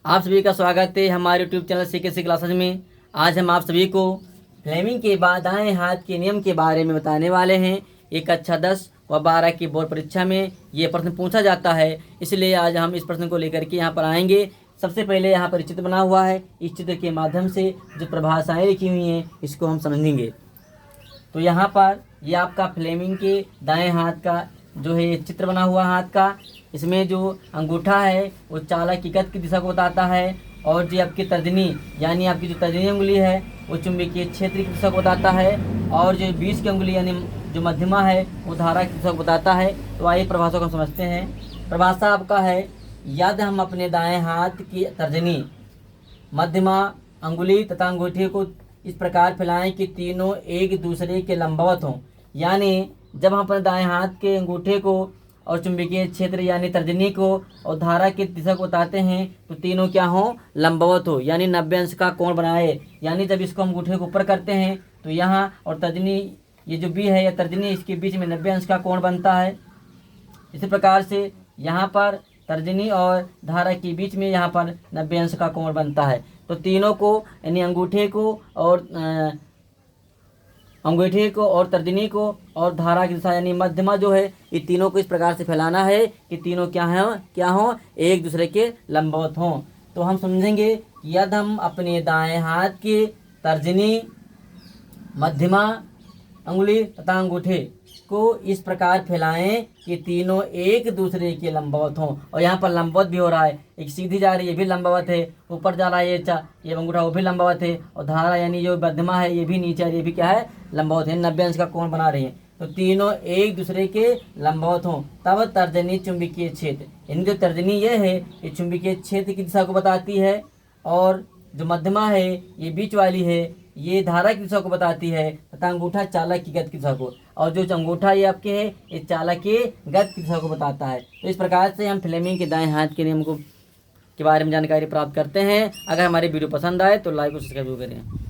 आप सभी का स्वागत है हमारे यूट्यूब चैनल सीके क्लासेज में। आज हम आप सभी को फ्लेमिंग के बाद दाएं हाथ के नियम के बारे में बताने वाले हैं। एक कक्षा 10 व 12 की बोर्ड परीक्षा में ये प्रश्न पूछा जाता है, इसलिए आज हम इस प्रश्न को लेकर के यहाँ पर आएंगे। सबसे पहले यहाँ पर चित्र बना हुआ है, इस चित्र के माध्यम से जो परिभाषाएँ लिखी हुई हैं इसको हम समझेंगे। तो यहाँ पर ये आपका फ्लेमिंग के दाएं हाथ का जो है चित्र बना हुआ हाथ का, इसमें जो अंगूठा है वो चालक की गति की दिशा को बताता है, और जो आपकी तर्जनी यानी आपकी जो तर्जनी उंगली है वो चुंबकीय क्षेत्र की दिशा को बताता है, और जो बीच की उंगली यानी जो मध्यमा है वो धारा की दिशा को बताता है। तो आइए परिभाषा को समझते हैं। परिभाषा आपका है, यदि हम अपने दाएं हाथ की तर्जनी, मध्यमा अंगुली तथा अंगूठे को इस प्रकार फैलाएं कि तीनों एक दूसरे के लंबवत हों। यानी जब हम अपने दाएं हाथ के अंगूठे को और चुंबकीय क्षेत्र यानी तर्जनी को और धारा की दिशा को बताते हैं तो तीनों क्या हों, लंबवत हो, यानी 90 अंश का कोण बनाए। यानी जब इसको अंगूठे को ऊपर करते हैं तो यहाँ और तर्जनी, ये जो बी है या तर्जनी, इसके बीच में 90 अंश का कोण बनता है। इसी प्रकार से यहाँ पर तर्जनी और धारा के बीच में यहाँ पर 90 अंश का कोण बनता है। तो तीनों को यानी अंगूठे को और तर्जनी को और धारा की दिशा यानी मध्यमा जो है, ये तीनों को इस प्रकार से फैलाना है कि तीनों क्या हों, एक दूसरे के लंबवत हों। तो हम समझेंगे यदि हम अपने दाएं हाथ की तर्जनी, मध्यमा अंगुली तथा अंगूठे को इस प्रकार फैलाएं कि तीनों एक दूसरे के लंबवत हों। और यहाँ पर लंबवत भी हो रहा है, एक सीधी जा रही है ये भी लंबवत है, ऊपर जा रहा है ये अंगूठा वो भी लंबवत है, और धारा यानी जो मध्यमा है ये भी नीचे ये भी क्या है, लंबवत है, 90 अंश का कोण बना रही है। तो तीनों एक दूसरे के लंबवत हों तब तर्जनी चुंबकीय क्षेत्र, यानी जो तर्जनी ये है ये चुंबकीय क्षेत्र की दिशा को बताती है, और जो मध्यमा है ये बीच वाली है ये धारा की दिशा को बताती है, तथा अंगूठा चालक की गति की दिशा को, और जो अंगूठा ये आपके है ये चालक की गति की दिशा को बताता है। तो इस प्रकार से हम फ्लेमिंग के दाएं हाथ के नियम के बारे में जानकारी प्राप्त करते हैं। अगर हमारी वीडियो पसंद आए तो लाइक और सब्सक्राइब करें।